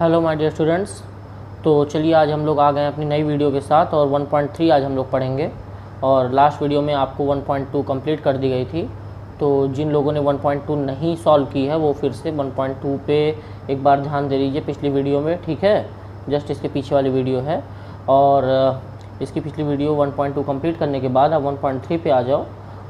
Hello my dear students. तो चलिए आज हम लोग आ गए अपनी नई वीडियो के साथ और 1.3 आज हम लोग पढ़ेंगे। और लास्ट वीडियो में आपको 1.2 कंप्लीट कर दी गई थी। तो जिन लोगों ने 1.2 नहीं सॉल्व की है वो फिर से 1.2 पे एक बार ध्यान दे लीजिए पिछली वीडियो में, ठीक है। जस्ट इसके पीछे वाली वीडियो है और इसकी पिछली वीडियो 1.2 कंप्लीट करने के बाद आप 1.3 पे आ जाओ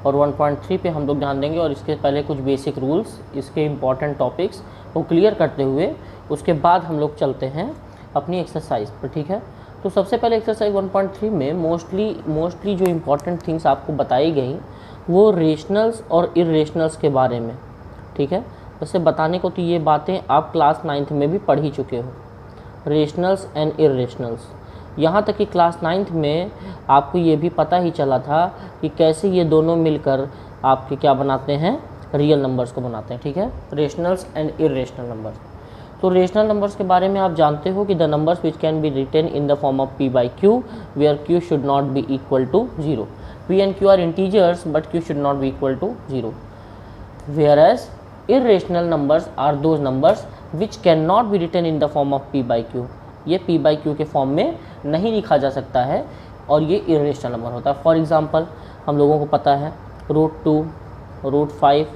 और 1.3 पे हम लोग ध्यान देंगे। और इसके पहले कुछ बेसिक रूल्स, इसके इम्पॉर्टेंट टॉपिक्स को क्लियर करते हुए उसके बाद हम लोग चलते हैं अपनी एक्सरसाइज पर, ठीक है। तो सबसे पहले एक्सरसाइज 1.3 में मोस्टली जो इम्पॉर्टेंट थिंग्स आपको बताई गई वो रेशनल्स और इरेशनल्स के बारे में, ठीक है। वैसे बताने को तो ये बातें आप क्लास 9th में भी पढ़ ही चुके हो, रेशनल्स एंड इरेशनल्स। यहाँ तक कि क्लास 9th में आपको ये भी पता ही चला था कि कैसे ये दोनों मिलकर आपके क्या बनाते हैं, रियल नंबर्स को बनाते हैं, ठीक है। Rationals and irrational numbers. तो रेशनल नंबर्स के बारे में आप जानते हो कि the numbers which can be written in the form of p by q where q should not be equal to 0। p and q are integers but q should not be equal to 0। Whereas irrational numbers are those numbers which cannot be written in the form of p by q। ये p by q के form में नहीं लिखा जा सकता है और ये irrational नंबर होता है। फॉर एग्जांपल हम लोगों को पता है √2, √5,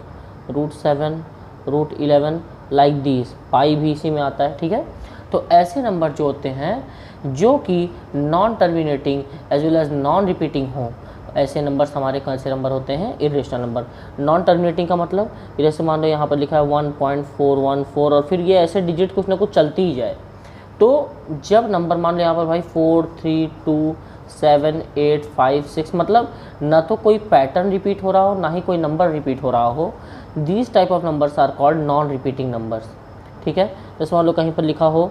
√7, √11 लाइक दीज, पाई भी इसी में आता है, ठीक है। तो ऐसे नंबर जो होते हैं जो कि non terminating as well as non repeating हों, ऐसे नंबर्स हमारे कैसे नंबर होते हैं, इरेशनल नंबर। नॉन टर्मिनेटिंग का मतलब जैसे मान लो यहाँ पर लिखा है 1.414 और फिर ये ऐसे डिजिट कुछ ना कुछ चलती ही जाए। तो जब नंबर मान लो यहाँ पर भाई 4, 3, 2, 7, 8, 5, 6, मतलब ना तो कोई पैटर्न रिपीट हो रहा हो ना ही कोई नंबर रिपीट हो रहा हो, these type of numbers are called non repeating numbers, ठीक है। जैसे मान लो कहीं पर लिखा हो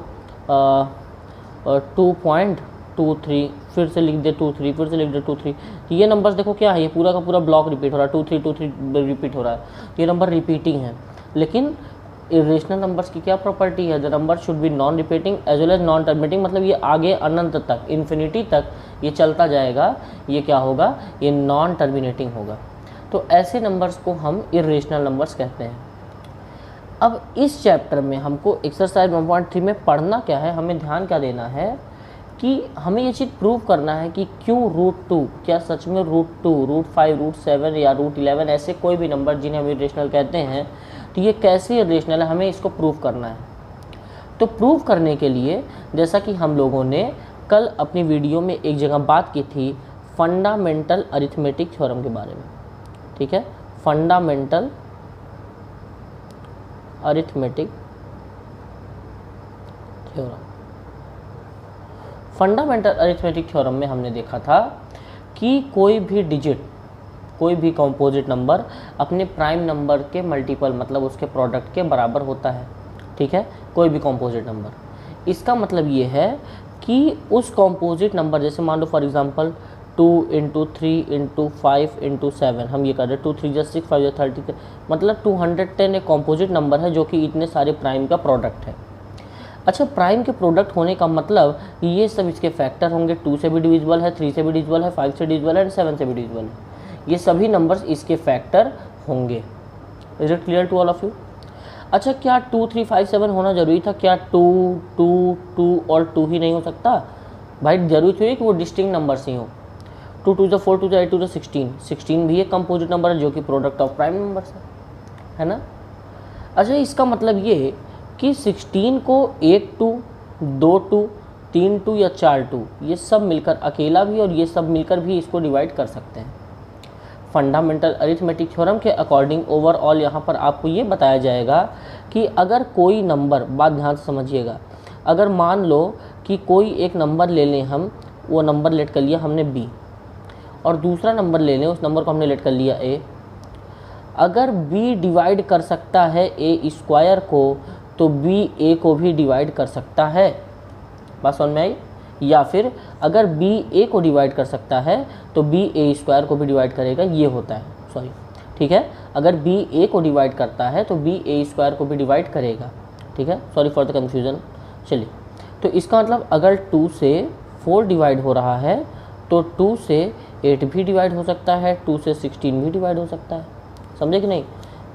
2.23, फिर से लिख दे 23, फिर से लिख दे 23, तो ये नंबर्स देखो क्या है, ये पूरा का पूरा ब्लॉक रिपीट हो रहा है, 2323 रिपीट हो रहा है, ये नंबर रिपीटिंग है। लेकिन इरेशनल नंबर्स की क्या प्रॉपर्टी है, the number should be non repeating as well as non terminating, मतलब ये आगे अनंत तक, इन्फिनिटी तक ये चलता जाएगा, ये क्या होगा, ये नॉन टर्मिनेटिंग होगा। तो ऐसे नंबर्स को हम इरेशनल नंबर्स कहते हैं। अब इस चैप्टर में हमको एक्सरसाइज 1.3 में पढ़ना क्या है, हमें ध्यान क्या देना है कि हमें ये चीज़ प्रूव करना है कि क्यों √2, क्या सच में √2, √5, √7 या √11 ऐसे कोई भी नंबर जिन्हें हम इरेशनल कहते हैं, तो ये कैसे इरेशनल है, हमें इसको प्रूव करना है। तो प्रूव करने के लिए जैसा कि हम लोगों ने कल अपनी वीडियो में एक जगह बात की थी फंडामेंटल अरिथमेटिक थ्योरम के बारे में, ठीक है। Fundamental arithmetic theorem, fundamental arithmetic theorem में हमने देखा था कि कोई भी डिजिट, कोई भी कंपोजिट नंबर अपने प्राइम नंबर के मल्टीपल मतलब उसके प्रोडक्ट के बराबर होता है, ठीक है, कोई भी कंपोजिट नंबर। इसका मतलब ये है कि उस कंपोजिट नंबर, जैसे मान लो फॉर एग्जांपल 2 × 3 × 5 × 7, हम ये कर रहे हैं 2 3 = 6 5 = 30, मतलब 210 एक कंपोजिट नंबर है जो कि इतने सारे प्राइम का प्रोडक्ट है। अच्छा, प्राइम के प्रोडक्ट होने का मतलब ये सब इसके फैक्टर होंगे, 2 से भी डिविजिबल है, 3 से भी डिविजिबल है, 5 से डिविजिबल है एंड 7 से भी डिविजिबल है। ये सभी नंबर्स इसके फैक्टर होंगे। Is it clear to all of you? अच्छा, क्या 2 3 5 7 होना जरूरी था? क्या 2 2 2 और 2 ही नहीं हो सकता? भाई जरूरी थी कि वो डिस्टिंक्ट नंबर्स ही हो। 2 2 = 4, 2 8 2 16, 16 भी एक कंपोजिट नंबर है जो कि प्रोडक्ट ऑफ प्राइम नंबर्स है ना। अच्छा, इसका मतलब ये कि 16 को 1 2, 2 2, 3 2 या 4 2 ये सब मिलकर अकेला भी और ये सब मिलकर भी इसको डिवाइड कर सकते हैं। फंडामेंटल अरिथमेटिक थ्योरम के अकॉर्डिंग ओवरऑल यहाँ पर आपको ये बताया जाएगा कि अगर कोई नंबर, बात ध्यान से समझिएगा, अगर मान लो कि कोई एक नंबर ले लें हम, वो नंबर लेट कर लिया हमने b और दूसरा नंबर ले लें, उस नंबर को हमने लेट कर लिया a। अगर b डिवाइड कर सकता है a² को तो b a को भी डिवाइड कर सकता है, बात समझ में आई? या फिर अगर b a को डिवाइड कर सकता है तो b a² को भी डिवाइड करेगा, ये होता है, सॉरी, ठीक है। अगर b a को डिवाइड करता है तो b a² को भी डिवाइड करेगा, ठीक है। Sorry for the confusion. चलिए, तो इसका मतलब अगर 2 से 4 डिवाइड हो रहा है तो 2 से 8 भी डिवाइड हो सकता है, 2 से 16 भी डिवाइड हो सकता है, समझे कि नहीं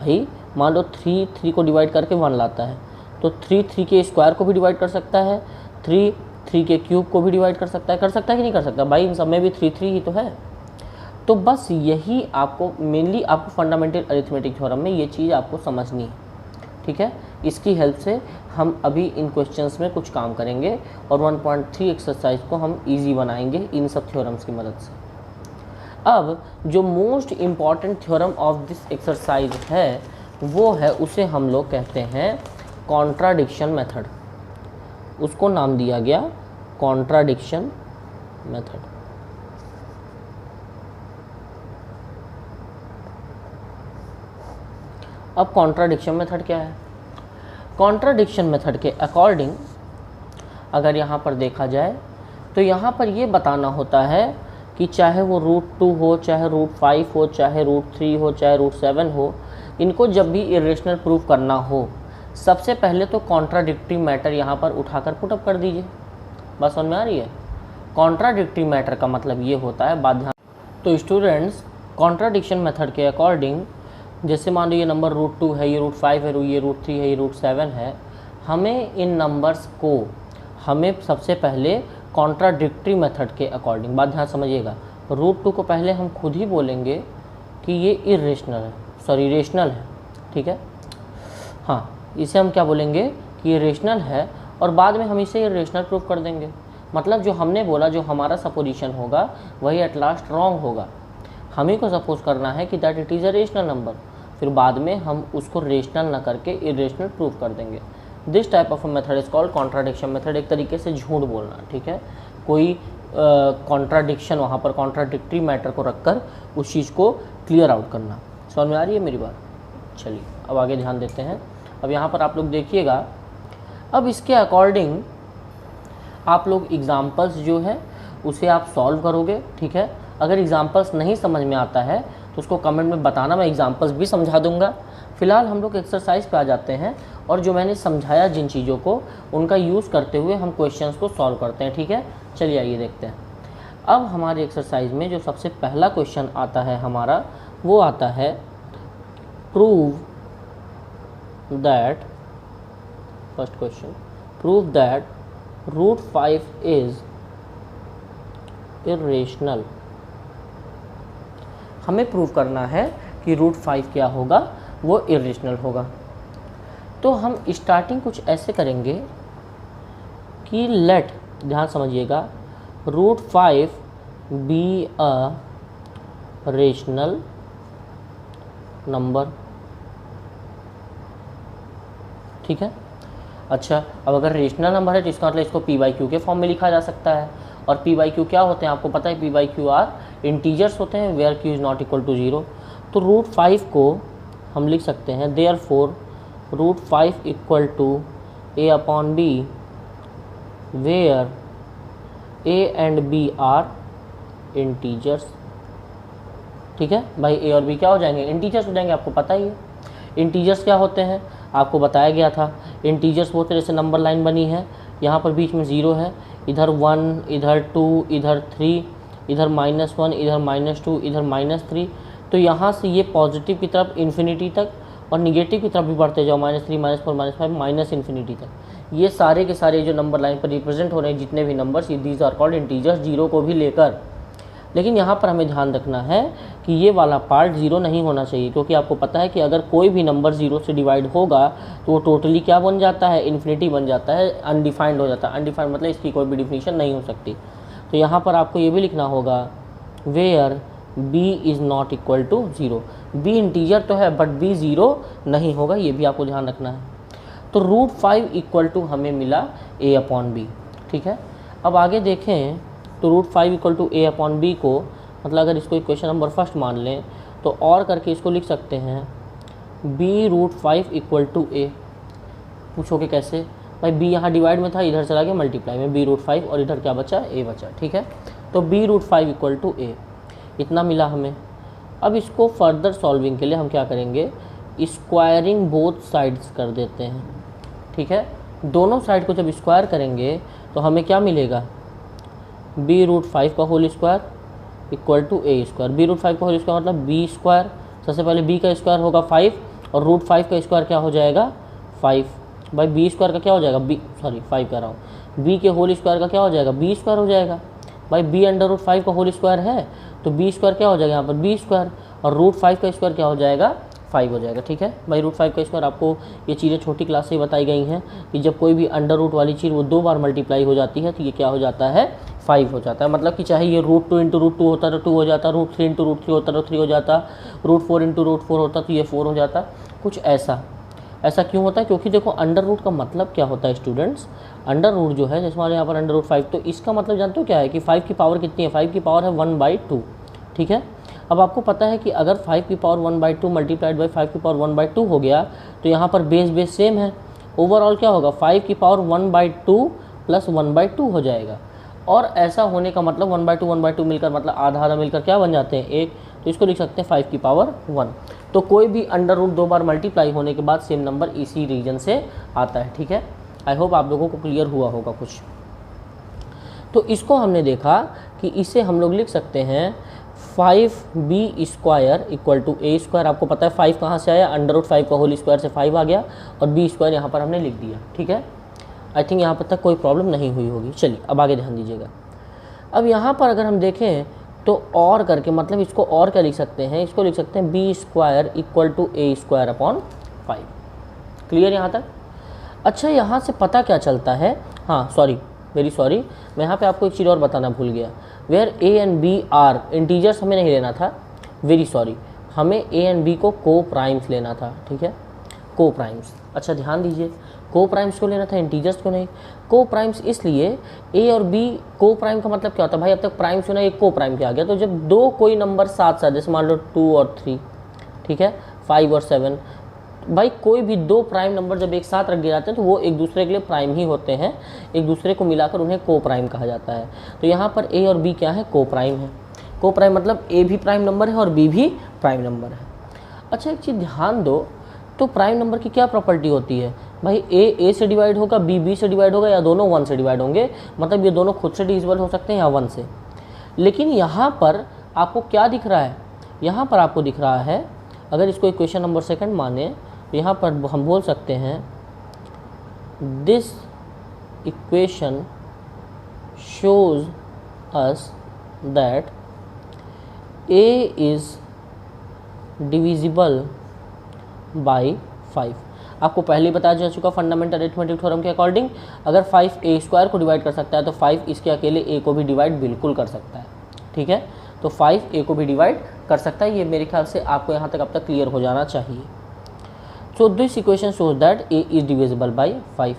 भाई? मान लो 3 को डिवाइड करके 1 लाता है, तो 3 3 के स्क्वायर को भी डिवाइड कर सकता है, 3 3 के क्यूब को भी डिवाइड कर सकता है कि नहीं कर सकता भाई? इन सब में भी 3 3 ही तो है। तो बस यही आपको मेनली आपको फंडामेंटल अरिथमेटिक थ्योरम में ये चीज़ आपको समझनी है, ठीक है। इसकी हेल्प से हम अभी इन क्वेश्चंस में कुछ काम करेंगे और 1.3 एक्सरसाइज को हम इजी बनाएंगे इन सब थ्योरम्स की मदद से। अब जो most important theorem of this exercise है वो है, उसे हम लोग कहते हैं कॉन्ट्राडिक्शन मेथड। उसको नाम दिया गया कॉन्ट्राडिक्शन मेथड। अब कॉन्ट्राडिक्शन मेथड क्या है? कॉन्ट्राडिक्शन मेथड के अकॉर्डिंग अगर यहाँ पर देखा जाए तो यहाँ पर ये बताना होता है कि चाहे वो √2 हो, चाहे √5 हो, चाहे √3 हो, चाहे √7 हो, इनको जब भी इरेशनल प्रूफ करना हो, सबसे पहले तो कॉन्ट्राडिक्टरी मैटर यहाँ पर उठाकर पुटअप कर दीजिए। बात समझ में आ रही है? कॉन्ट्राडिक्टरी मैटर का मतलब ये होता है, बात ध्यान। तो स्टूडेंट्स, कॉन्ट्राडिक्शन मेथड के अकॉर्डिंग जैसे मान लो ये नंबर √2 है, ये √5 है, ये √3 है, ये √7 है, हमें इन नंबर्स को हमें सबसे पहले कॉन्ट्राडिक्टरी मेथड के अकॉर्डिंग, बात ध्यान समझिएगा, √2 को पहले हम खुद ही बोलेंगे कि ये रेशनल है, ठीक है। हाँ, इसे हम क्या बोलेंगे कि ये रेशनल है और बाद में हम इसे इरेशनल प्रूफ कर देंगे। मतलब जो हमने बोला, जो हमारा सपोजिशन होगा वही एट लास्ट रॉन्ग होगा। हम ही को सपोज करना है कि that it is a rational number, फिर बाद में हम उसको रेशनल ना करके इरेशनल प्रूफ कर देंगे। This type of method is called contradiction method. एक तरीके से झूठ बोलना, ठीक है। कोई कॉन्ट्राडिक्शन वहाँ पर कॉन्ट्राडिक्टरी मैटर को रखकर उस चीज़ को क्लियर आउट करना। समझ में आ रही है मेरी बात? चलिए अब आगे ध्यान देते हैं। अब यहाँ पर आप लोग देखिएगा, अब इसके अकॉर्डिंग आप लोग एग्जाम्पल्स जो है उसे आप सॉल्व करोगे, ठीक है। अगर एग्जाम्पल्स नहीं समझ में आता है तो उसको कमेंट में बताना, मैं एग्जाम्पल्स भी समझा दूंगा। फिलहाल हम लोग एक्सरसाइज पे आ जाते हैं और जो मैंने समझाया जिन चीज़ों को, उनका यूज़ करते हुए हम क्वेश्चंस को सॉल्व करते हैं, ठीक है। चलिए आइए देखते हैं। अब हमारी एक्सरसाइज में जो सबसे पहला क्वेश्चन आता है हमारा, वो आता है prove that, first question, prove that √5 is irrational. हमें प्रूव करना है कि √5 क्या होगा, वो इरेशनल होगा। तो हम स्टार्टिंग कुछ ऐसे करेंगे कि लेट, ध्यान समझिएगा, √5 बी अ रेशनल नंबर, ठीक है। अच्छा, अब अगर रेशनल नंबर है तो इसका मतलब इसको p/q के फॉर्म में लिखा जा सकता है। और p/q क्या होते हैं आपको पता है? p/q आर इंटीजर्स होते हैं where q is not equal to 0। तो √5 को हम लिख सकते हैं therefore √5 equal to a/b where a and b are integers, ठीक है भाई। a और b क्या हो जाएंगे? इंटीजर्स हो जाएंगे, आपको पता ही है। इंटीजर्स क्या होते हैं आपको बताया गया था। इंटीजर्स वो तरह से नंबर लाइन बनी है, यहाँ पर बीच में 0 है, इधर 1, इधर 2, इधर 3, इधर -1, इधर -2, इधर -3। तो यहाँ से ये पॉजिटिव की तरफ इन्फिनिटी तक और निगेटिव की तरफ भी बढ़ते जाओ, -3, -4, -5, -इन्फिनिटी तक। ये सारे के सारे जो नंबर लाइन पर रिप्रेजेंट हो रहे हैं जितने भी numbers, these are called integers, 0 को भी लेकर। लेकिन यहाँ पर हमें ध्यान रखना है कि ये वाला पार्ट 0 नहीं होना चाहिए, क्योंकि आपको पता है कि अगर कोई भी नंबर 0 से डिवाइड होगा तो वो टोटली क्या बन जाता है? इन्फिनिटी बन जाता है, अनडिफाइंड हो जाता है। अनडिफाइंड मतलब इसकी कोई भी डिफिनीशन नहीं हो सकती। तो यहाँ पर आपको ये भी लिखना होगा where b is not equal to 0। b integer तो है बट b 0 नहीं होगा, ये भी आपको ध्यान रखना है। तो √5 इक्वल टू हमें मिला a/b, ठीक है। अब आगे देखें तो √5 इक्वल टू a/b को, मतलब अगर इसको इक्वेशन नंबर फर्स्ट मान लें तो और करके इसको लिख सकते हैं b√5 इक्वल टू a। पूछोगे कैसे भाई? b यहाँ डिवाइड में था, इधर चला गया मल्टीप्लाई में, b√5 और इधर क्या बचा? a बचा, ठीक है। तो b√5 इक्वल टू a, इतना मिला हमें। अब इसको फर्दर सॉल्विंग के लिए हम क्या करेंगे? स्क्वायरिंग बोथ साइड्स कर देते हैं, ठीक है। दोनों साइड को जब स्क्वायर करेंगे तो हमें क्या मिलेगा? b√5 का whole square equal to a square. b√5 का होल स्क्वायर मतलब b स्क्वायर, सबसे पहले b का स्क्वायर होगा 5 और √5 का स्क्वायर क्या हो जाएगा? 5, भाई बी स्क्वायर का क्या हो जाएगा, फाइव कह रहा हूँ, बी के होल स्क्वायर का क्या हो जाएगा, बी स्क्वायर हो जाएगा। भाई बी अंडर रूट 5 का होल स्क्वायर है, तो बी स्क्वायर क्या हो जाएगा यहाँ पर, बी स्क्वायर, और रूट 5 का स्क्वायर क्या हो जाएगा, 5 हो जाएगा। ठीक है भाई, रूट 5 का स्क्वायर आपको ये चीज़ें छोटी क्लास से ही बताई गई हैं कि जब कोई भी अंडर रूट वाली चीज़ वो 2 बार मल्टीप्लाई हो जाती है तो ये क्या हो जाता है, 5 हो जाता है। मतलब कि चाहे ये रूट 2 इंटू रूट 2 होता तो 2 हो जाता, रूट 3 इंटू रूट 3 होता तो 3 हो जाता, रूट 4 इंटू रूट 4 होता तो ये 4 हो जाता। कुछ ऐसा क्यों होता है, क्योंकि देखो अंडर रूट का मतलब क्या होता है स्टूडेंट्स, अंडर रूट जो है, जैसे हमारे यहाँ पर अंडर रूट 5, तो इसका मतलब जानते हो क्या है कि 5 की पावर कितनी है, 5 की पावर है 1/2। ठीक है, अब आपको पता है कि अगर 5 की पावर 1/2 मल्टीप्लाइड बाई 5 की पावर 1/2 हो गया तो यहाँ पर बेस सेम है, ओवरऑल क्या होगा, 5 की पावर 1/2 प्लस 1/2 हो जाएगा। और ऐसा होने का मतलब 1/2 मिलकर मतलब आधा आधा मिलकर क्या बन जाते हैं, 1, तो इसको लिख सकते हैं 5 की पावर 1। तो कोई भी अंडर रूट 2 बार मल्टीप्लाई होने के बाद सेम नंबर इसी रीजन से आता है। ठीक है, आई होप आप लोगों को क्लियर हुआ होगा कुछ। तो इसको हमने देखा कि इसे हम लोग लिख सकते हैं 5b square equal to a square. आपको पता है 5 कहाँ से आया, अंडर रूट 5 का होल स्क्वायर से 5 आ गया, और b स्क्वायर यहाँ पर हमने लिख दिया। ठीक है, आई थिंक यहाँ पर तक कोई प्रॉब्लम नहीं हुई होगी। चलिए अब आगे ध्यान दीजिएगा। अब यहाँ पर अगर हम देखें तो और करके मतलब इसको और क्या लिख सकते हैं, इसको लिख सकते हैं b square equal to a square upon 5। Clear यहाँ तक। अच्छा, यहाँ से पता क्या चलता है, हाँ सॉरी, वेरी सॉरी, मैं यहाँ पे आपको एक चीज़ और बताना भूल गया। Where a and b are integers हमें नहीं लेना था, वेरी सॉरी, हमें a एंड b को को प्राइम्स लेना था। ठीक है, को प्राइम्स। अच्छा ध्यान दीजिए, को प्राइम्स क्यों लेना था, इंटीजर्स क्यों नहीं। को प्राइम्स इसलिए, a और b को प्राइम का मतलब क्या होता है भाई, अब तक प्राइम सुना, एक को प्राइम पे आ गया। तो जब दो कोई नंबर साथ साथ, जैसे मान लो 2 और 3, ठीक है, 5 और 7, भाई कोई भी दो प्राइम नंबर जब एक साथ रख दिए जाते हैं तो वो एक दूसरे के लिए प्राइम ही होते हैं, एक दूसरे को मिलाकर उन्हें को प्राइम कहा जाता है। तो यहाँ पर a और b क्या है, को प्राइम है। को प्राइम मतलब a भी प्राइम नंबर है और b भी प्राइम नंबर है। अच्छा एक चीज़ ध्यान दो, तो प्राइम नंबर की क्या प्रॉपर्टी होती है भाई, a से डिवाइड होगा, b से डिवाइड होगा, या दोनों 1 से डिवाइड होंगे, मतलब ये दोनों खुद से डिविजिबल हो सकते हैं या 1 से। लेकिन यहाँ पर आपको क्या दिख रहा है, यहाँ पर आपको दिख रहा है, अगर इसको इक्वेशन नंबर 2 माने, यहाँ पर हम बोल सकते हैं this equation shows us that a is divisible by 5। आपको पहले ही बताया जा चुका फंडामेंटल अरिथमेटिक थ्योरम के अकॉर्डिंग, अगर 5 a स्क्वायर को डिवाइड कर सकता है तो 5 इसके अकेले a को भी डिवाइड बिल्कुल कर सकता है। ठीक है, तो 5 a को भी डिवाइड कर सकता है। ये मेरे ख्याल से आपको यहाँ तक अब तक क्लियर हो जाना चाहिए। So this equation shows that a is divisible by 5।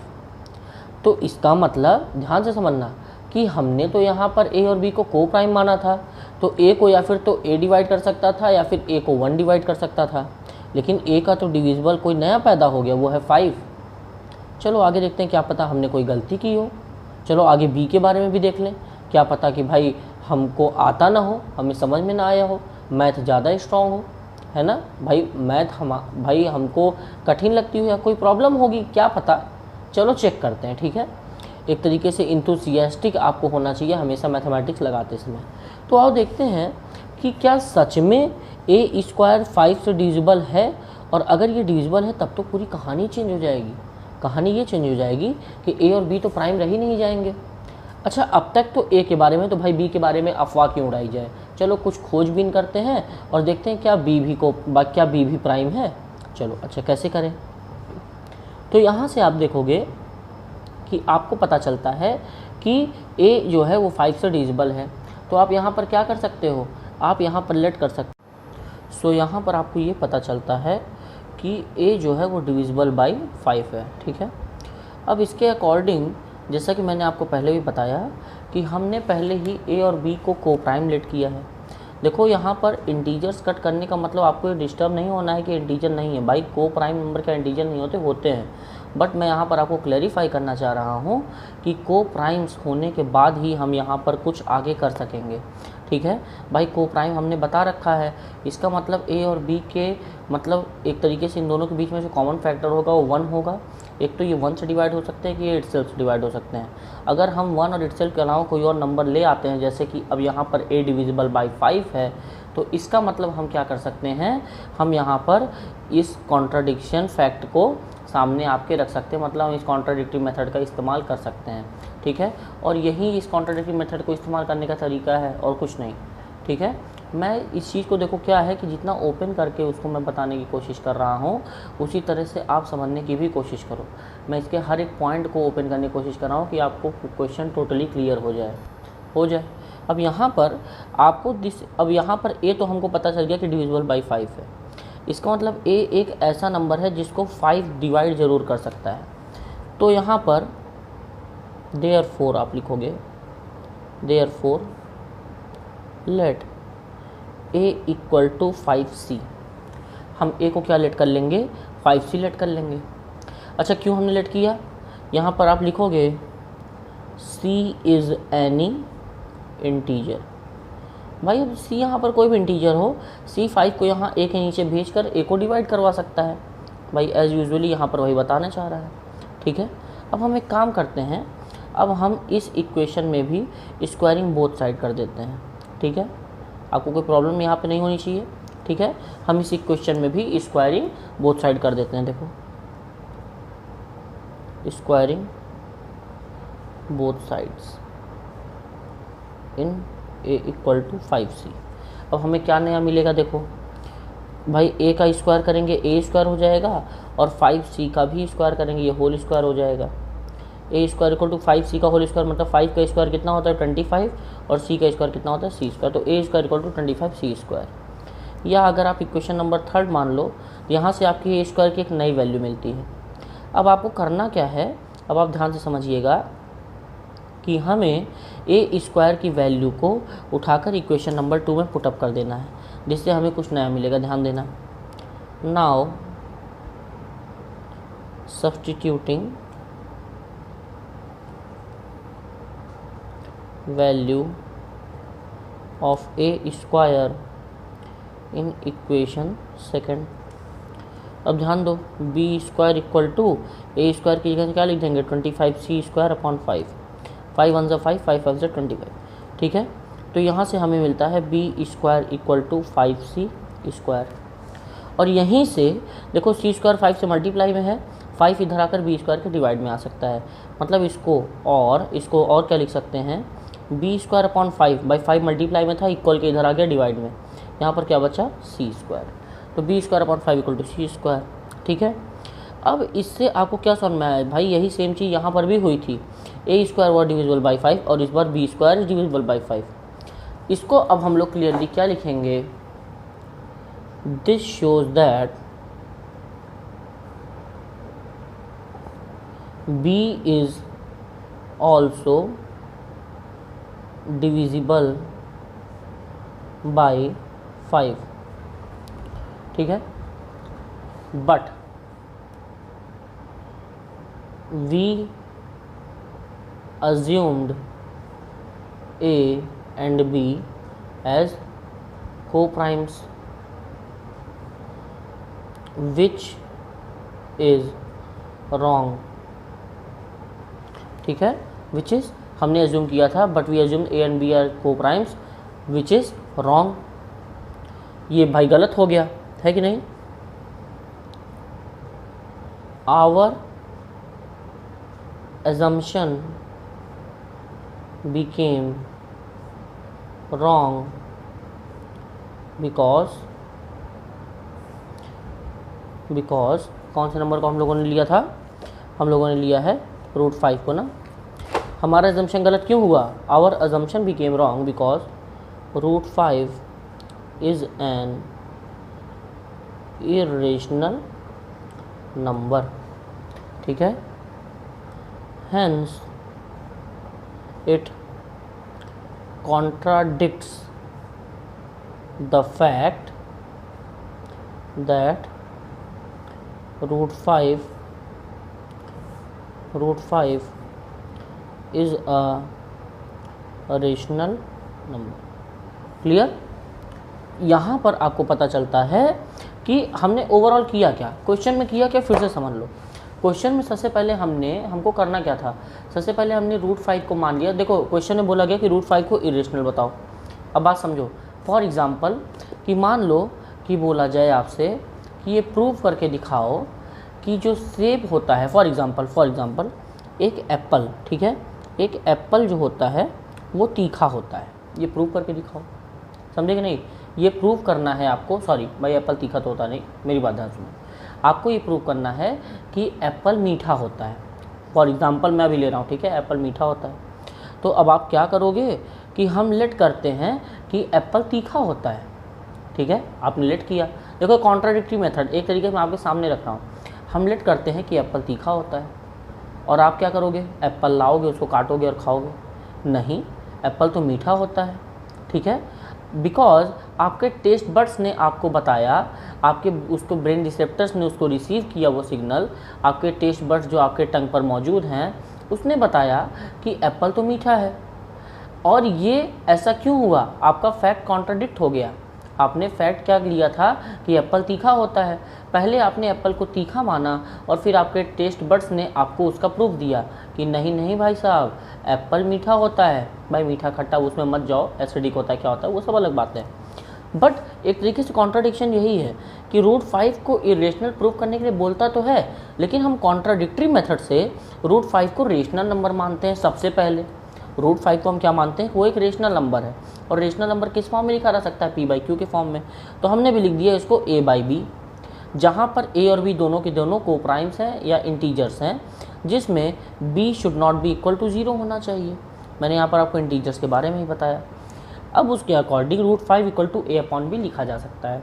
तो इसका मतलब ध्यान से समझना कि हमने तो यहाँ पर a और b को को प्राइम माना था, तो a को या फिर तो a डिवाइड कर सकता था या फिर a को 1 डिवाइड कर सकता था, लेकिन a का तो डिविजिबल कोई नया पैदा हो गया, वो है 5। चलो आगे देखते हैं, क्या पता हमने कोई गलती की हो। चलो आगे b के बारे में भी देख लें, क्या पता कि भाई हमको आता ना हो, हमें समझ में ना आया हो, मैथ ज़्यादा स्ट्रॉन्ग हो, है ना भाई, मैथ भाई हमको कठिन लगती हो या कोई प्रॉब्लम होगी, क्या पता। चलो चेक करते हैं। ठीक है, एक तरीके से इंथुसियास्टिक आपको होना चाहिए हमेशा मैथमेटिक्स लगाते समय। तो आओ देखते हैं कि क्या सच में a स्क्वायर 5 से डिविजिबल है, और अगर ये डिविजिबल है तब तो पूरी कहानी चेंज हो जाएगी। कहानी ये चेंज हो जाएगी कि a और b तो प्राइम रह ही नहीं जाएंगे। अच्छा अब तक तो a के बारे में, तो भाई b के बारे में अफवाह क्यों उड़ाई जाए। चलो कुछ खोजबीन करते हैं और देखते हैं क्या b भी प्राइम है। चलो अच्छा कैसे करें, तो यहाँ से आप देखोगे कि आपको पता चलता है कि a जो है वो 5 से डिविजिबल है। तो आप यहाँ पर क्या कर सकते हो, आप यहाँ पर लेट कर सकते। सो यहाँ पर आपको ये पता चलता है कि a जो है वो डिविजिबल बाई 5 है। ठीक है, अब इसके अकॉर्डिंग जैसा कि मैंने आपको पहले भी बताया कि हमने पहले ही a और b को को प्राइम लेट किया है। देखो यहाँ पर इंटीजर्स कट करने का मतलब आपको ये डिस्टर्ब नहीं होना है कि इंटीजर नहीं है, भाई को प्राइम नंबर का इंटीजर नहीं होते हैं, बट मैं यहाँ पर आपको क्लैरिफाई करना चाह रहा हूँ कि को प्राइम्स होने के बाद ही हम यहाँ पर कुछ आगे कर सकेंगे। ठीक है भाई, को प्राइम हमने बता रखा है, इसका मतलब a और b के मतलब एक तरीके से इन दोनों के बीच में जो कॉमन फैक्टर होगा वो 1 होगा, एक तो ये 1 से डिवाइड हो सकते हैं कि ये इटसेल्फ से डिवाइड हो सकते हैं। अगर हम 1 और इटसेल्फ के अलावा कोई और नंबर ले आते हैं, जैसे कि अब यहाँ पर a डिविजिबल बाई 5 है, तो इसका मतलब हम क्या कर सकते हैं, हम यहाँ पर इस कॉन्ट्राडिक्शन फैक्ट को सामने आपके रख सकते हैं, मतलब हम इस कॉन्ट्राडिक्टरी मेथड का इस्तेमाल कर सकते हैं। ठीक है, और यही इस कॉन्ट्राडिक्टरी मेथड को इस्तेमाल करने का तरीका है और कुछ नहीं। ठीक है, मैं इस चीज़ को देखो क्या है कि जितना ओपन करके उसको मैं बताने की कोशिश कर रहा हूँ, उसी तरह से आप समझने की भी कोशिश करो। मैं इसके हर एक पॉइंट को ओपन करने की कोशिश कर रहा हूँ कि आपको क्वेश्चन टोटली क्लियर हो जाए। अब यहाँ पर आपको अब यहाँ पर a तो हमको पता चल गया कि डिविजिबल बाई 5 है। इसका मतलब a एक ऐसा नंबर है जिसको 5 डिवाइड ज़रूर कर सकता है। तो यहाँ पर देयरफॉर आप लिखोगे, therefore let a equal to 5c। हम a को क्या लेट कर लेंगे, 5c लेट कर लेंगे। अच्छा, क्यों हमने लेट किया, यहाँ पर आप लिखोगे c इज़ एनी इंटीजर। भाई अब c यहाँ पर कोई भी इंटीजर हो, c 5 को यहाँ a के नीचे भेजकर a को डिवाइड करवा सकता है। भाई एज़ यूजुअली यहाँ पर वही बताना चाह रहा है। ठीक है, अब हम एक काम करते हैं, अब हम इस इक्वेशन में भी स्क्वायरिंग बोथ साइड कर देते हैं। ठीक है, आपको कोई प्रॉब्लम यहाँ पे नहीं होनी चाहिए। ठीक है, हम इस इक्वेशन में भी स्क्वायरिंग बोथ साइड कर देते हैं। देखो, squaring both sides in a equal to 5c। अब हमें क्या नया मिलेगा, देखो भाई a का स्क्वायर करेंगे a स्क्वायर हो जाएगा, और 5c का भी स्क्वायर करेंगे, ये होल स्क्वायर हो जाएगा। a square equal to 5c का होल स्क्वायर, मतलब 5 का स्क्वायर कितना होता है 25, और c का स्क्वायर कितना होता है c स्क्वायर। तो a square equal to 25c square. या अगर आप इक्वेशन नंबर 3 मान लो, यहाँ से आपकी a स्क्वायर की एक नई वैल्यू मिलती है। अब आपको करना क्या है, अब आप ध्यान से समझिएगा कि हमें a स्क्वायर की वैल्यू को उठाकर इक्वेशन नंबर 2 में पुटअप कर देना है, जिससे हमें कुछ नया मिलेगा। ध्यान देना, now substituting value of a square in equation second. अब ध्यान दो, b square equal to a square की जगह क्या लिख देंगे, 25c स्क्वायर अपॉन 5, 5 1 5, 5 5 25। ठीक है, तो यहाँ से हमें मिलता है b square equal to 5c square. और यहीं से देखो c स्क्वायर 5 से मल्टीप्लाई में है, 5 इधर आकर b स्क्वायर के डिवाइड में आ सकता है। मतलब इसको और क्या लिख सकते हैं, b square upon 5 by 5 multiply में था, इक्वल के इधर आ गया डिवाइड में, यहाँ पर क्या बचा c स्क्वायर। तो b square upon 5 equal to c square. ठीक है, अब इससे आपको क्या समझ में आया, भाई यही सेम चीज़ यहाँ पर भी हुई थी, a square was divisible by 5 और इस बार b square is divisible by 5। इसको अब हम लोग क्लियरली क्या लिखेंगे, this shows that b is also divisible by 5। ठीक है, but we assumed a and b as co-primes, which is wrong। ठीक है, which is हमने assume किया था, but we assumed a and b are co-primes, which is wrong। ये भाई गलत हो गया है कि नहीं। our assumption became wrong because कौन से नंबर को हम लोगों ने लिया था, हम लोगों ने लिया है √5 को ना। हमारा assumption गलत क्यों हुआ, our assumption became wrong because √5 is an irrational number। ठीक है, hence it contradicts the fact that √5 is a rational number। Clear, यहाँ पर आपको पता चलता है कि हमने ओवरऑल किया क्या, क्वेश्चन में किया क्या, फिर से समझ लो। क्वेश्चन में सबसे पहले हमको करना क्या था, सबसे पहले हमने √5 को मान लिया। देखो क्वेश्चन में बोला गया कि √5 को इरेशनल बताओ। अब बात समझो, फॉर एग्जांपल कि मान लो कि बोला जाए आपसे कि ये प्रूव करके दिखाओ कि जो सेब होता है, फॉर एग्जांपल एक एप्पल, ठीक है, एक एप्पल जो होता है वो तीखा होता है, ये प्रूव करके दिखाओ। समझे कि नहीं? ये प्रूव करना है आपको। सॉरी भाई, एप्पल तीखा तो होता नहीं, मेरी बात ध्यान सुनो। आपको ये प्रूव करना है कि एप्पल मीठा होता है। फॉर एग्जांपल मैं अभी ले रहा हूँ, ठीक है, एप्पल मीठा होता है। तो अब आप क्या करोगे कि हम लेट करते हैं कि एप्पल तीखा होता है, ठीक है, आपने लेट किया। देखो कॉन्ट्राडिक्टरी मेथड एक तरीके से मैं आपके सामने रख रहा हूँ। हम लेट करते हैं कि एप्पल तीखा होता है और आप क्या करोगे, एप्पल लाओगे, उसको काटोगे और खाओगे। नहीं, एप्पल तो मीठा होता है, ठीक है, बिकॉज आपके टेस्ट बड्स ने आपको बताया, आपके उसको ब्रेन रिसेप्टर्स ने उसको रिसीव किया, वो सिग्नल आपके टेस्ट बड्स जो आपके टंग पर मौजूद हैं उसने बताया कि एप्पल तो मीठा है। और ये ऐसा क्यों हुआ? आपका फैक्ट कॉन्ट्राडिक्ट हो गया। आपने फैक्ट क्या लिया था कि एप्पल तीखा होता है, पहले आपने एप्पल को तीखा माना और फिर आपके टेस्ट बड्स ने आपको उसका प्रूफ दिया कि नहीं नहीं भाई साहब, एप्पल मीठा होता है। भाई मीठा खट्टा उसमें मत जाओ, एसिडिक होता है क्या होता है वो सब अलग बात है। बट एक तरीके से कॉन्ट्राडिक्शन यही है कि √5 को इरेशनल प्रूफ करने के लिए बोलता तो है, लेकिन हम कॉन्ट्राडिक्टरी मेथड से √5 को रेशनल नंबर मानते हैं। सबसे पहले √5 को हम क्या मानते हैं, वो एक रेशनल नंबर है। और रेशनल नंबर किस फॉर्म में लिखा जा सकता है, p/q के फॉर्म में। तो हमने भी लिख दिया इसको a/b, जहाँ पर a और b दोनों के दोनों को प्राइम्स हैं या इंटीजर्स हैं, जिसमें b should not be equal to 0 होना चाहिए। मैंने यहाँ पर आपको इंटीजर्स के बारे में ही बताया। अब उसके अकॉर्डिंग √5 इक्वल टू a/b लिखा जा सकता है,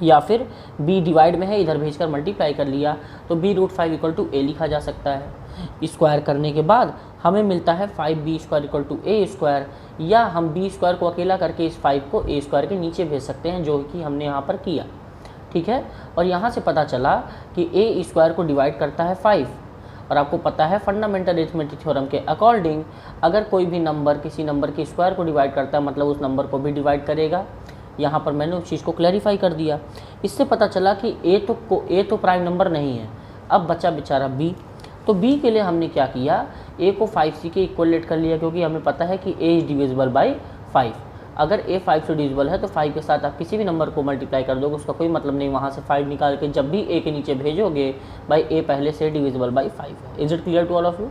या फिर b डिवाइड में है, इधर भेजकर मल्टीप्लाई कर लिया तो b √5 इक्वल टू a लिखा जा सकता है। स्क्वायर करने के बाद हमें मिलता है 5b² इक्वल टू a², या हम b² को अकेला करके इस 5 को a² के नीचे भेज सकते हैं, जो कि हमने यहाँ पर किया, ठीक है। और यहाँ से पता चला कि a² को डिवाइड करता है 5, और आपको पता है फंडामेंटल अरिथमेटिक थ्योरम के अकॉर्डिंग अगर कोई भी नंबर किसी नंबर के स्क्वायर को डिवाइड करता है मतलब उस नंबर को भी डिवाइड करेगा। यहाँ पर मैंने उस चीज़ को क्लैरिफाई कर दिया। इससे पता चला कि a तो प्राइम नंबर नहीं है। अब बचा बेचारा b, तो b के लिए हमने क्या किया, a को 5c के इक्वल लेट कर लिया, क्योंकि हमें पता है कि a इज डिविजिबल बाई 5। अगर a 5 से डिविजिबल है तो 5 के साथ आप किसी भी नंबर को मल्टीप्लाई कर दोगे, उसका कोई मतलब नहीं। वहाँ से 5 निकाल के जब भी a के नीचे भेजोगे, भाई a पहले से डिविजिबल बाई 5 है। Is it clear to all of you?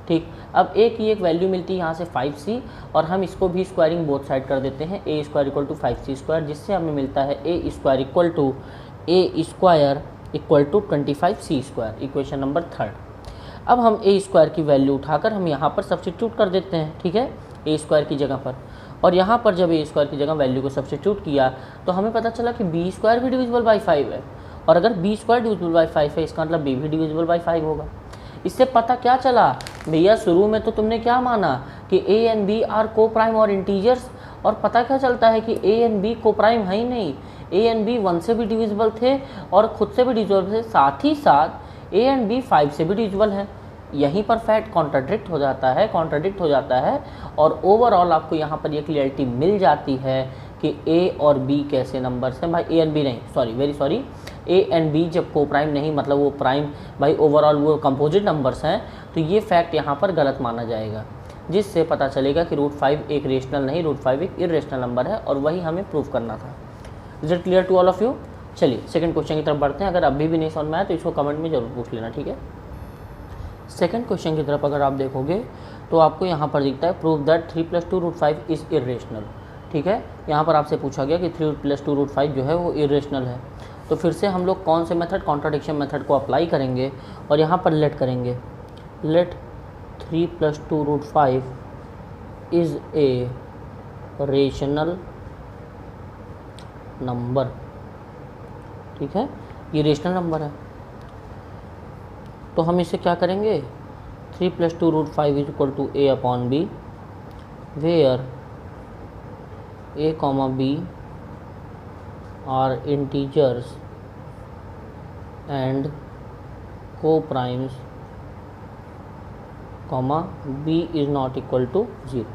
ठीक, अब a की एक वैल्यू मिलती है यहाँ से 5c, और हम इसको भी स्क्वायरिंग बोथ साइड कर देते हैं, a² इक्वल टू 5c², जिससे हमें मिलता है a² equal to a² equal to 25c²। Equation number 3। अब हम a² की वैल्यू उठाकर हम यहाँ पर सब्स्टिट्यूट कर देते हैं, ठीक है, a² की जगह पर। और यहाँ पर जब a² की जगह वैल्यू को सब्स्टिट्यूट किया तो हमें पता चला कि b² भी डिविजिबल बाई 5 है, और अगर b² डिविजिबल बाई 5 है इसका मतलब b भी डिविजिबल बाई 5 होगा। इससे पता क्या चला भैया, शुरू में तो तुमने क्या माना कि a एंड b आर को प्राइम और इंटीजर्स, और पता क्या चलता है कि a एंड b को प्राइम है ही नहीं, a एंड b 1 से भी डिविजिबल थे और खुद से भी डिविजिबल थे, साथ ही साथ a एंड b 5 से भी डिविजिबल है। यहीं पर फैक्ट कॉन्ट्राडिक्ट हो जाता है, और ओवरऑल आपको यहाँ पर ये क्लियरिटी मिल जाती है कि a और b कैसे नंबर्स हैं। भाई a एंड b नहीं, sorry very sorry, a and b जब को प्राइम नहीं मतलब वो प्राइम, भाई ओवरऑल वो कंपोजिट नंबर्स हैं, तो ये फैक्ट यहाँ पर गलत माना जाएगा, जिससे पता चलेगा कि √5 एक रेशनल नहीं, √5 एक इरेशनल नंबर है, और वही हमें प्रूव करना था। Is it clear to all of you? चलिए सेकंड क्वेश्चन की तरफ बढ़ते हैं। अगर अभी भी नहीं समझ में आया तो इसको कमेंट में जरूर पूछ लेना, ठीक है। सेकंड क्वेश्चन की तरफ अगर आप देखोगे तो आपको यहाँ पर दिखता है प्रूव दैट 3 + 2 √5 इज़ इरेशनल, ठीक है। यहाँ पर आपसे पूछा गया कि 3 + 2 √5 जो है वो इरेशनल है। तो फिर से हम लोग कौन से मेथड, कॉन्ट्राडिक्शन मेथड को अप्लाई करेंगे और यहाँ पर लेट करेंगे, let 3 + 2 √5 is a rational number, ठीक है, ये रेशनल नंबर है। तो हम इसे क्या करेंगे, 3 + 2 √5 is equal to a/b, where a, b are integers and co-primes, b is not equal to 0।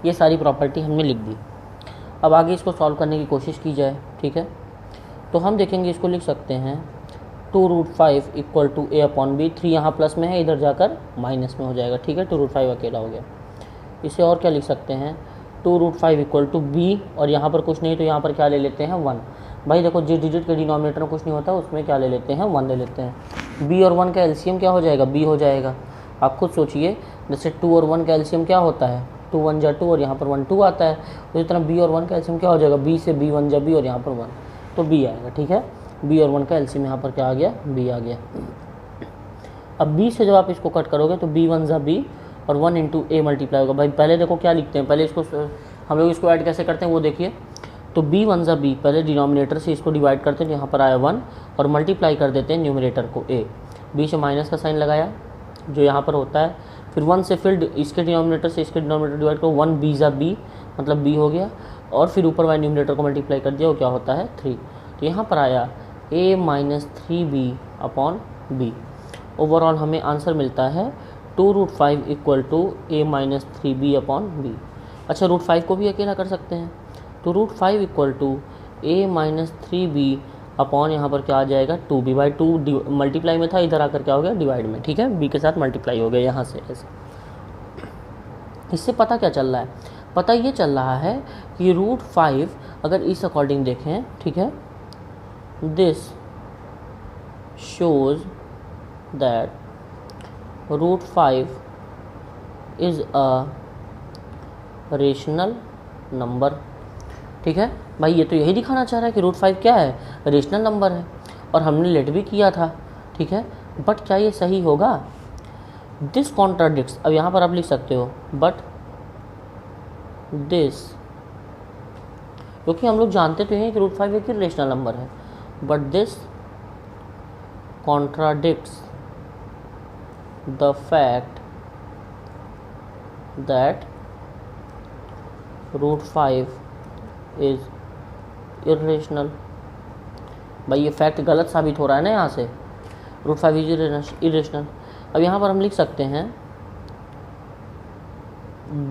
ये सारी प्रॉपर्टी हमने लिख दी। अब आगे इसको सॉल्व करने की कोशिश की जाए, ठीक है। तो हम देखेंगे, इसको लिख सकते हैं 2√5 equal to a upon b. 3 यहाँ प्लस में है, इधर जाकर माइनस में हो जाएगा, ठीक है। 2√5 अकेला हो गया। इसे और क्या लिख सकते हैं, 2√5 इक्वल टू बी, और यहाँ पर कुछ नहीं तो यहाँ पर क्या ले लेते हैं 1। भाई देखो जिस डिजिट के डिनोमिनेटर में कुछ नहीं होता उसमें क्या ले लेते हैं 1 ले लेते हैं। बी और 1 का एलसीएम क्या हो जाएगा, बी हो जाएगा। आप खुद सोचिए, जैसे 2 और 1 का एलसीएम क्या होता है, 2 1 जा 2 और यहाँ पर 1 2 आता है। उसी तरह बी और 1 का एलसीएम क्या हो जाएगा, बी से बी 1 जा बी और यहाँ पर 1, तो बी आएगा, ठीक है। बी और 1 का एलसीएम यहाँ पर क्या आ गया, बी आ गया। अब बी से जब आप इसको कट करोगे तो बी 1 जा बी और 1 इंटू ए मल्टीप्लाई होगा। भाई पहले देखो क्या लिखते हैं, पहले इसको हम लोग इसको ऐड कैसे करते हैं वो देखिए। तो बी 1 जा बी, पहले डिनोमिनेटर से इसको डिवाइड करते हैं, यहाँ पर आया 1 और मल्टीप्लाई कर देते हैं न्यूमरेटर को ए। बी से माइनस का साइन लगाया जो यहाँ पर होता है, फिर 1 से फिर इसके डिनोमिनेटर से इसके डिनोमिनेटर डिवाइड करो, 1 बी जा बी मतलब बी हो गया, और फिर ऊपर वाले न्यूमरेटर को मल्टीप्लाई कर दिया, वो क्या होता है 3। तो यहाँ पर आया a minus 3b upon b. Overall हमें आंसर मिलता है 2√5 equal to a minus 3b upon b. अच्छा √5 को भी अकेला कर सकते हैं, तो √5 equal to a minus 3b upon यहाँ पर क्या आ जाएगा 2b बाई 2 मल्टीप्लाई में था, इधर आकर क्या हो गया डिवाइड में, ठीक है। b के साथ मल्टीप्लाई हो गया यहाँ से ऐसे। इससे पता क्या चल रहा है, पता ये चल रहा है कि √5 अगर इस अकॉर्डिंग देखें, ठीक है, this shows that √5 is a rational number, ठीक है। भाई ये तो यही दिखाना चाह रहा है कि √5 क्या है, रेशनल नंबर है, और हमने लेट भी किया था, ठीक है। बट क्या ये सही होगा, दिस कॉन्ट्राडिक्ट्स। अब यहाँ पर आप लिख सकते हो बट दिस, क्योंकि हम लोग जानते तो हैं कि √5 एक रेशनल नंबर है, but this contradicts the fact that √5 is irrational. भाई ये फैक्ट गलत साबित हो रहा है ना यहाँ से, √5 इज इरेशनल। अब यहाँ पर हम लिख सकते हैं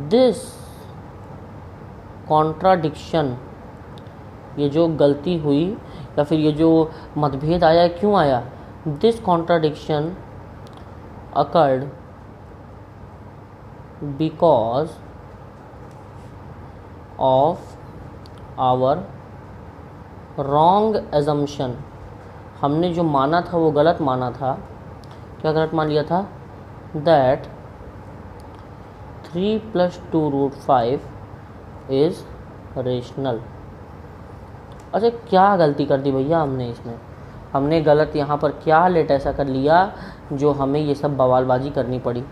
दिस कॉन्ट्राडिक्शन, ये जो गलती हुई या फिर ये जो मतभेद आया क्यों आया, this contradiction occurred because of our wrong assumption. हमने जो माना था वो गलत माना था। क्या गलत मान लिया था, दैट 3 + 2√5 इज़ रेशनल। अच्छा क्या गलती कर दी भैया हमने इसमें, हमने गलत यहाँ पर क्या लेट ऐसा कर लिया जो हमें ये सब बवालबाजी करनी पड़ी।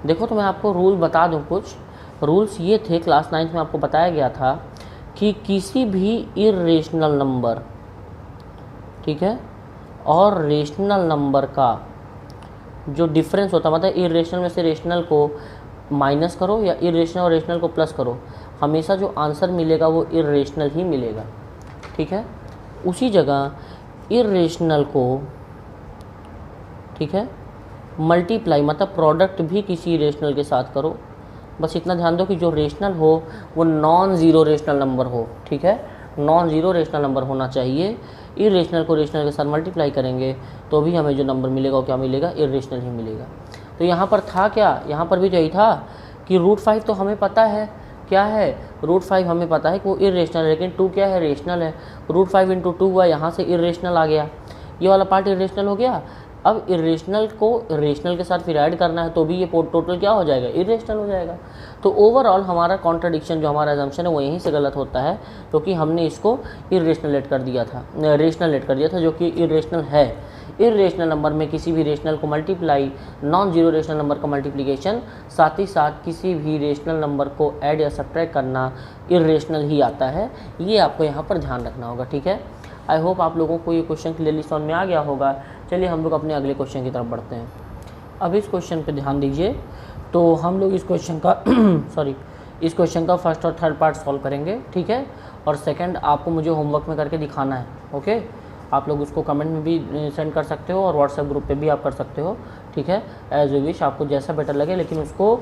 देखो तो मैं आपको रूल बता दूँ, कुछ रूल्स ये थे, क्लास 9 में आपको बताया गया था कि किसी भी इरेशनल नंबर, ठीक है, और रेशनल नंबर का जो डिफरेंस होता है, मतलब इरेशनल में से रेशनल को माइनस करो या इरेशनल और रेशनल को प्लस करो, हमेशा जो आंसर मिलेगा वो इरेशनल ही मिलेगा, ठीक है। उसी जगह इरेशनल को, ठीक है, मल्टीप्लाई मतलब प्रोडक्ट भी किसी रेशनल के साथ करो। बस इतना ध्यान दो कि जो रेशनल हो वो नॉन ज़ीरो रेशनल नंबर हो, ठीक है, नॉन ज़ीरो रेशनल नंबर होना चाहिए। इरेशनल को रेशनल के साथ मल्टीप्लाई करेंगे तो भी हमें जो नंबर मिलेगा वो क्या मिलेगा, इरेशनल ही मिलेगा। तो यहाँ पर था क्या, यहाँ पर भी तो यही था कि √5 तो हमें पता है क्या है, √5 हमें पता है कि वो इरेशनल है, लेकिन 2 क्या है, रेशनल है। √5 × 2 हुआ, यहाँ से इरेशनल आ गया, ये वाला पार्ट इरेशनल हो गया। अब इरेशनल को रेशनल के साथ फिर ऐड करना है तो भी ये टोटल क्या हो जाएगा, इरेशनल हो जाएगा। तो ओवरऑल हमारा कॉन्ट्रडिक्शन जो हमारा एजम्पशन है वो यहीं से गलत होता है, क्योंकि हमने इसको इरेशनल लेट कर दिया था, रेशनल लेट कर दिया था, जो कि इरेशनल है। इरेशनल नंबर में किसी भी रेशनल को multiply, non zero rational number का मल्टीप्लिकेशन, साथ ही साथ किसी भी रेशनल नंबर को ऐड या सब्ट्रैक्ट करना इरेशनल ही आता है। ये आपको यहाँ पर ध्यान रखना होगा, ठीक है। आई होप आप लोगों को ये क्वेश्चन क्लियरली समझ में आ गया होगा। चलिए हम लोग अपने अगले क्वेश्चन की तरफ बढ़ते हैं। अब इस क्वेश्चन पे ध्यान दीजिए, तो हम लोग इस क्वेश्चन का इस क्वेश्चन का फर्स्ट और थर्ड पार्ट सॉल्व करेंगे, ठीक है, और सेकंड आपको मुझे होमवर्क में करके दिखाना है, ओके। आप लोग उसको कमेंट में भी सेंड कर सकते हो और व्हाट्सएप ग्रुप पे भी आप कर सकते हो, ठीक है, एज यू विश, आपको जैसा बेटर लगे। लेकिन उसको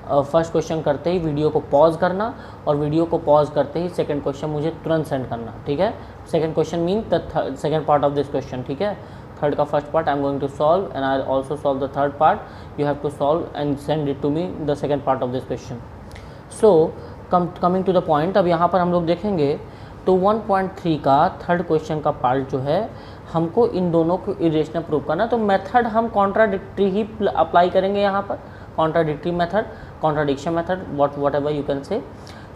फर्स्ट क्वेश्चन करते ही वीडियो को पॉज करना, और वीडियो को पॉज करते ही सेकंड क्वेश्चन मुझे तुरंत सेंड करना, ठीक है। Second question mean the second part of this question, ठीक है। थर्ड का first part I am going to solve and I also solve the third part, you have to solve and send it to me the second part of this question. So coming to the point, अब यहाँ पर हम लोग देखेंगे तो 1.3 का third question का part जो है हमको इन दोनों को इरेशनल प्रूव करना, तो मेथड हम कॉन्ट्राडिक्टरी ही अप्लाई करेंगे यहाँ पर, contradictory method, contradiction method, whatever you can say.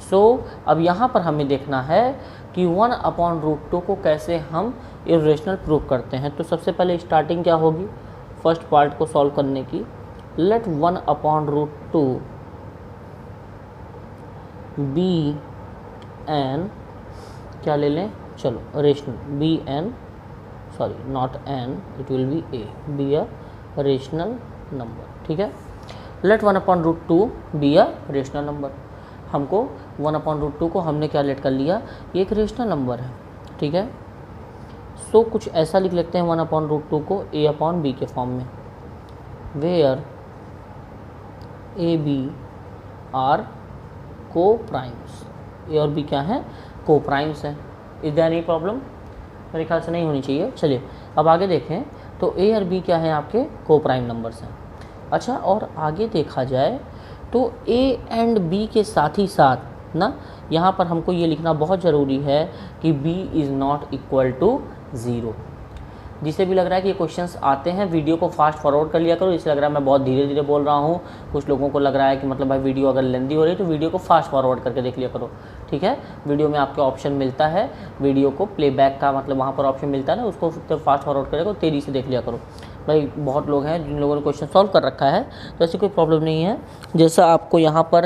So अब यहाँ पर हमें देखना है कि 1/√2 को कैसे हम इरेशनल प्रूव करते हैं। तो सबसे पहले स्टार्टिंग क्या होगी फर्स्ट पार्ट को सॉल्व करने की, लेट 1/√2 बी एन, क्या ले लें, चलो rational, be an, sorry not an, it will be a, be a rational number, ठीक है। Let 1/√2 be a rational number, हमको 1/√2 को हमने क्या लेट कर लिया, ये एक रेशनल नंबर है, ठीक है। सो कुछ ऐसा लिख लेते हैं 1/√2 को a/b के फॉर्म में, वेयर ए बी आर को प्राइम्स, ए और बी क्या हैं, को प्राइम्स हैं। इज देयर एनी प्रॉब्लम, मेरे ख्याल से नहीं होनी चाहिए। चलिए अब आगे देखें, तो ए और बी क्या है आपके को प्राइम नंबर्स हैं। अच्छा, और आगे देखा जाए तो ए एंड बी के साथ ही साथ ना यहाँ पर हमको ये लिखना बहुत ज़रूरी है कि b is not equal to 0। जिसे भी लग रहा है कि ये क्वेश्चंस आते हैं, वीडियो को फास्ट फॉरवर्ड कर लिया करो, इससे लग रहा है मैं बहुत धीरे धीरे बोल रहा हूँ। कुछ लोगों को लग रहा है कि मतलब भाई वीडियो अगर लेंदी हो रही है तो वीडियो को फास्ट फॉरवर्ड करके देख लिया करो, ठीक है। वीडियो में आपके ऑप्शन मिलता है, वीडियो को प्लेबैक का मतलब वहाँ पर ऑप्शन मिलता है ना, उसको फास्ट फॉरवर्ड करेगा, तेज़ी से देख लिया करो। भाई बहुत लोग हैं जिन लोगों ने क्वेश्चन सॉल्व कर रखा है, तो ऐसी कोई प्रॉब्लम नहीं है। जैसा आपको यहाँ पर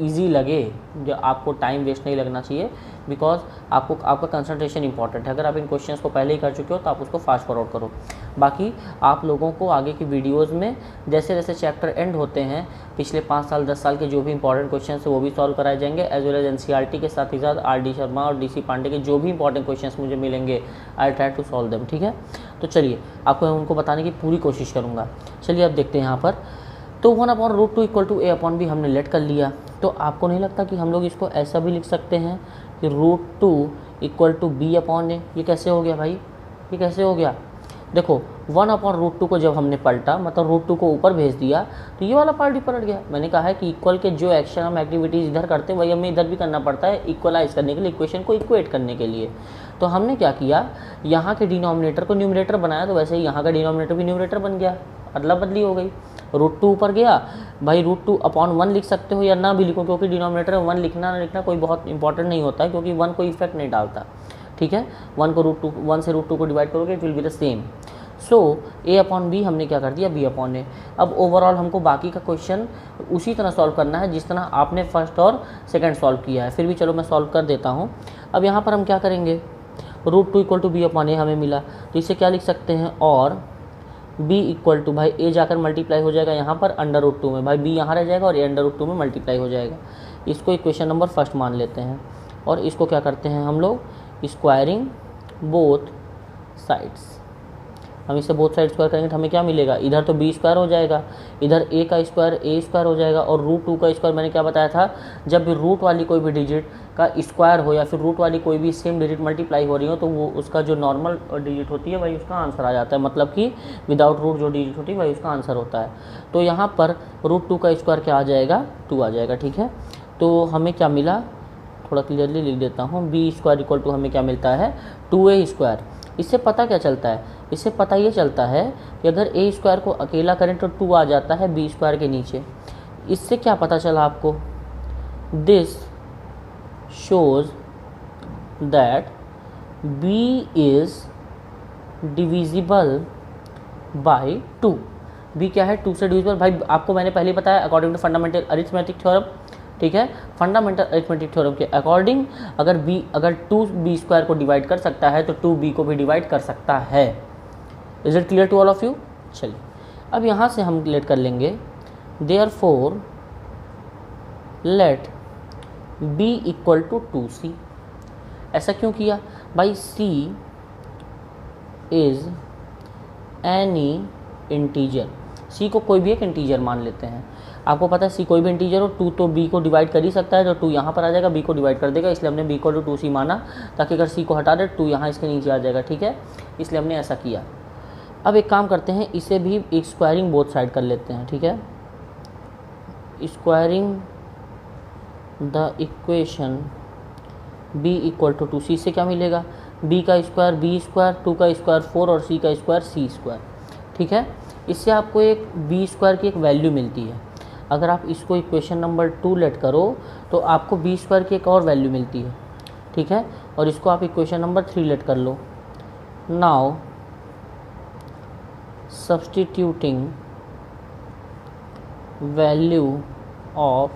इजी लगे, जो आपको टाइम वेस्ट नहीं लगना चाहिए, बिकॉज आपका कंसंट्रेशन इंपॉर्टेंट है। अगर आप इन क्वेश्चंस को पहले ही कर चुके हो तो आप उसको फास्ट फॉरवर्ड करो। बाकी आप लोगों को आगे की वीडियोज़ में जैसे जैसे चैप्टर एंड होते हैं, पिछले 5 साल 10 साल के जो भी इंपॉर्टेंट क्वेश्चन है वो भी सॉल्व कराए जाएंगे, एज वेल एज एनसीईआरटी के साथ ही साथ आर.डी. शर्मा और डी.सी. पांडे के जो भी इंपॉर्टेंट क्वेश्चंस मुझे मिलेंगे, I try to solve them, ठीक है। तो चलिए आपको मैं उनको बताने की पूरी कोशिश करूँगा। चलिए अब देखते हैं यहाँ पर, तो 1/√2 इक्वल टू a/b हमने लेट कर लिया। तो आपको नहीं लगता कि हम लोग इसको ऐसा भी लिख सकते हैं कि √2 इक्वल टू b/a? ये कैसे हो गया भाई, ये कैसे हो गया? देखो 1/√2 को जब हमने पलटा, मतलब √2 को ऊपर भेज दिया, तो ये वाला पार्ट ही पलट गया। मैंने कहा है कि इक्वल के जो एक्शन हम एक्टिविटीज़ इधर करते हैं वही हमें इधर भी करना पड़ता है, इक्वलाइज करने के लिए, इक्वेशन को इक्वेट करने के लिए। तो हमने क्या किया, यहाँ के डिनोमिनेटर को न्यूमरेटर बनाया, तो वैसे ही यहाँ का डिनोमिनेटर भी न्यूमरेटर बन गया, अदला बदली हो गई। √2 ऊपर गया, भाई √2/1 लिख सकते हो या ना भी लिखो, क्योंकि डिनोमिनेटर में 1 लिखना ना लिखना कोई बहुत इंपॉर्टेंट नहीं होता है, क्योंकि 1 कोई इफेक्ट नहीं डालता, ठीक है। 1 से √2 को डिवाइड करोगे it will be the same. So a/b हमने क्या कर दिया, b/a। अब ओवरऑल हमको बाकी का क्वेश्चन उसी तरह सॉल्व करना है जिस तरह आपने फर्स्ट और सेकंड सॉल्व किया है। फिर भी चलो मैं सॉल्व कर देता हूँ। अब यहाँ पर हम क्या करेंगे, √2 इक्वल टू b/a हमें मिला, तो इसे क्या लिख सकते हैं, और b इक्वल टू, भाई a जाकर मल्टीप्लाई हो जाएगा यहाँ पर √2 में, भाई b यहाँ रह जाएगा और a √2 में मल्टीप्लाई हो जाएगा। इसको इक्वेशन नंबर फर्स्ट मान लेते हैं, और इसको क्या करते हैं हम लोग, स्क्वायरिंग बोथ साइड्स। हम इसे बोथ साइड स्क्वायर करेंगे तो हमें क्या मिलेगा, इधर तो b स्क्वायर हो जाएगा, इधर a का स्क्वायर a स्क्वायर हो जाएगा, और √2 का स्क्वायर मैंने क्या बताया था, जब भी रूट वाली कोई भी डिजिट का स्क्वायर हो या फिर रूट वाली कोई भी सेम डिजिट मल्टीप्लाई हो रही हो, तो वो उसका जो नॉर्मल डिजिट होती है वही उसका आंसर आ जाता है, मतलब कि विदाउट रूट जो डिजिट होती है वही उसका आंसर होता है। तो यहाँ पर √2 का स्क्वायर क्या आ जाएगा, 2 आ जाएगा, ठीक है। तो हमें क्या मिला, थोड़ा क्लियरली लिख देता हूँ, b स्क्वायर इक्वल टू हमें क्या मिलता है, 2a स्क्वायर। इससे पता क्या चलता है, इससे पता ये चलता है कि अगर a स्क्वायर को अकेला करें तो 2 आ जाता है b स्क्वायर के नीचे। इससे क्या पता चला आपको, this shows that b is divisible by 2। b क्या है, 2 से डिविजिबल। भाई आपको मैंने पहले बताया according to fundamental arithmetic theorem, ठीक है। फंडामेंटल अरिथमेटिक थ्योरम के अकॉर्डिंग अगर 2b स्क्वायर को डिवाइड कर सकता है तो 2b को भी डिवाइड कर सकता है। Is it clear to all of you? चलिए अब यहाँ से हम लेट कर लेंगे, therefore let b equal to 2c। ऐसा क्यों किया भाई, c is any integer, c को कोई भी एक इंटीजर मान लेते हैं। आपको पता है सी कोई भी इंटीजर हो, 2 तो बी को डिवाइड कर ही सकता है, तो 2 यहाँ पर आ जाएगा, बी को डिवाइड कर देगा, इसलिए हमने बी को 2c माना, ताकि अगर सी को हटा दे 2 यहाँ इसके नीचे आ जाएगा, ठीक है, इसलिए हमने ऐसा किया। अब एक काम करते हैं, इसे भी एक स्क्वायरिंग बोथ साइड कर लेते हैं, ठीक है, squaring the equation b equal to 2c से क्या मिलेगा, b का स्क्वायर b स्क्वायर, 2 का स्क्वायर 4 और c का स्क्वायर c स्क्वायर, ठीक है। इससे आपको एक b स्क्वायर की एक वैल्यू मिलती है। अगर आप इसको इक्वेशन नंबर 2 लेट करो तो आपको b स्क्वायर की एक और वैल्यू मिलती है, ठीक है, और इसको आप इक्वेशन नंबर 3 लेट कर लो। नाउ सब्स्टिट्यूटिंग वैल्यू ऑफ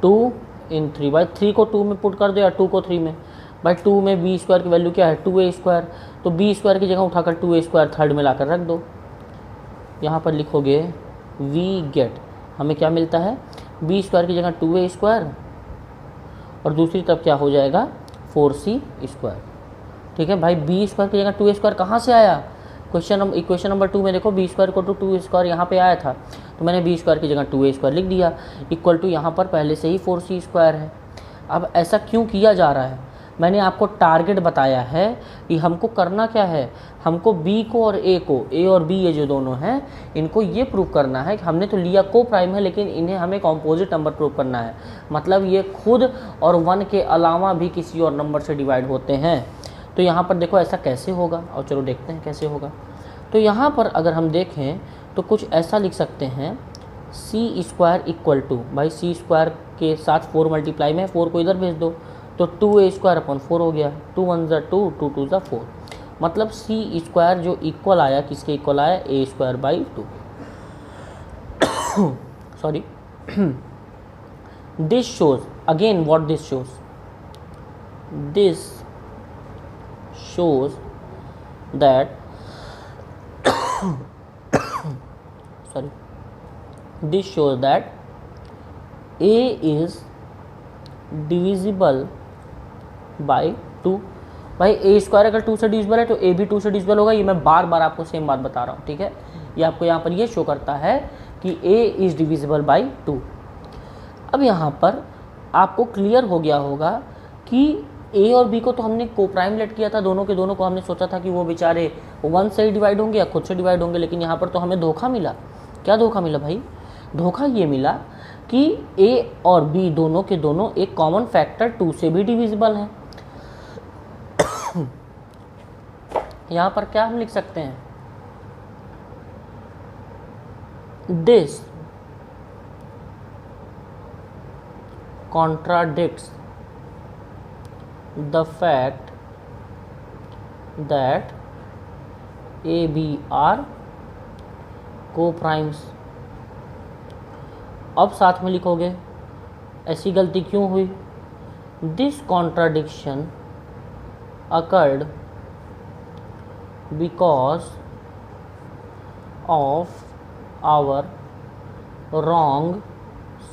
2 इन 3, भाई 3 को 2 में पुट कर दो या 2 को 3 में, भाई 2 में b स्क्वायर की वैल्यू क्या है 2a स्क्वायर, तो b स्क्वायर की जगह उठाकर 2a स्क्वायर थर्ड में लाकर रख दो। यहाँ पर लिखोगे वी गेट, हमें क्या मिलता है b स्क्वायर की जगह 2a स्क्वायर और दूसरी तरफ क्या हो जाएगा 4c स्क्वायर, ठीक है। भाई b स्क्वायर की जगह 2a स्क्वायर कहाँ से आया, इक्वेशन नंबर 2 में देखो b स्क्वायर को 2a स्क्वायर यहाँ पे आया था, तो मैंने b स्क्वायर की जगह 2a स्क्वायर लिख दिया, इक्वल टू यहाँ पर पहले से ही 4c स्क्वायर है। अब ऐसा क्यों किया जा रहा है, मैंने आपको टारगेट बताया है कि हमको करना क्या है, हमको b को और a और b ये जो दोनों हैं इनको ये प्रूव करना है कि हमने तो लिया को प्राइम है, लेकिन इन्हें हमें कॉम्पोजिट नंबर प्रूव करना है, मतलब ये खुद और 1 के अलावा भी किसी और नंबर से डिवाइड होते हैं। तो यहाँ पर देखो ऐसा कैसे होगा, और चलो देखते हैं कैसे होगा। तो यहाँ पर अगर हम देखें तो कुछ ऐसा लिख सकते हैं सी स्क्वायर इक्वल टू, भाई सी स्क्वायर के साथ 4 मल्टीप्लाई में 4 को इधर भेज दो तो 2a स्क्वायर अपॉन 4 हो गया, 2 1 ज़ा 2 2 2 ज़ा 4, मतलब सी स्क्वायर जो इक्वल आया किसके इक्वल आया a square by 2। Sorry, this shows again what this shows, this shows that sorry, this shows that a is divisible by 2। भाई a स्क्वायर अगर 2 से डिविजिबल है तो a भी 2 से डिविजिबल होगा, ये मैं बार बार आपको सेम बात बता रहा हूँ, ठीक है। ये आपको यहाँ पर ये शो करता है कि a इज डिविजिबल बाई 2। अब यहाँ पर आपको क्लियर हो गया होगा कि ए और बी को तो हमने को प्राइम लेट किया था, दोनों के दोनों को हमने सोचा था कि वो बेचारे 1 से ही डिवाइड होंगे या खुद से डिवाइड होंगे, लेकिन यहाँ पर तो हमें धोखा मिला। क्या धोखा मिला भाई, धोखा ये मिला कि ए और बी दोनों के दोनों एक कॉमन फैक्टर 2 से भी डिविजिबल हैं। यहाँ पर क्या हम लिख सकते हैं, this contradicts the fact that a b are co-primes। अब साथ में लिखोगे ऐसी गलती क्यों हुई, this contradiction occurred because of our wrong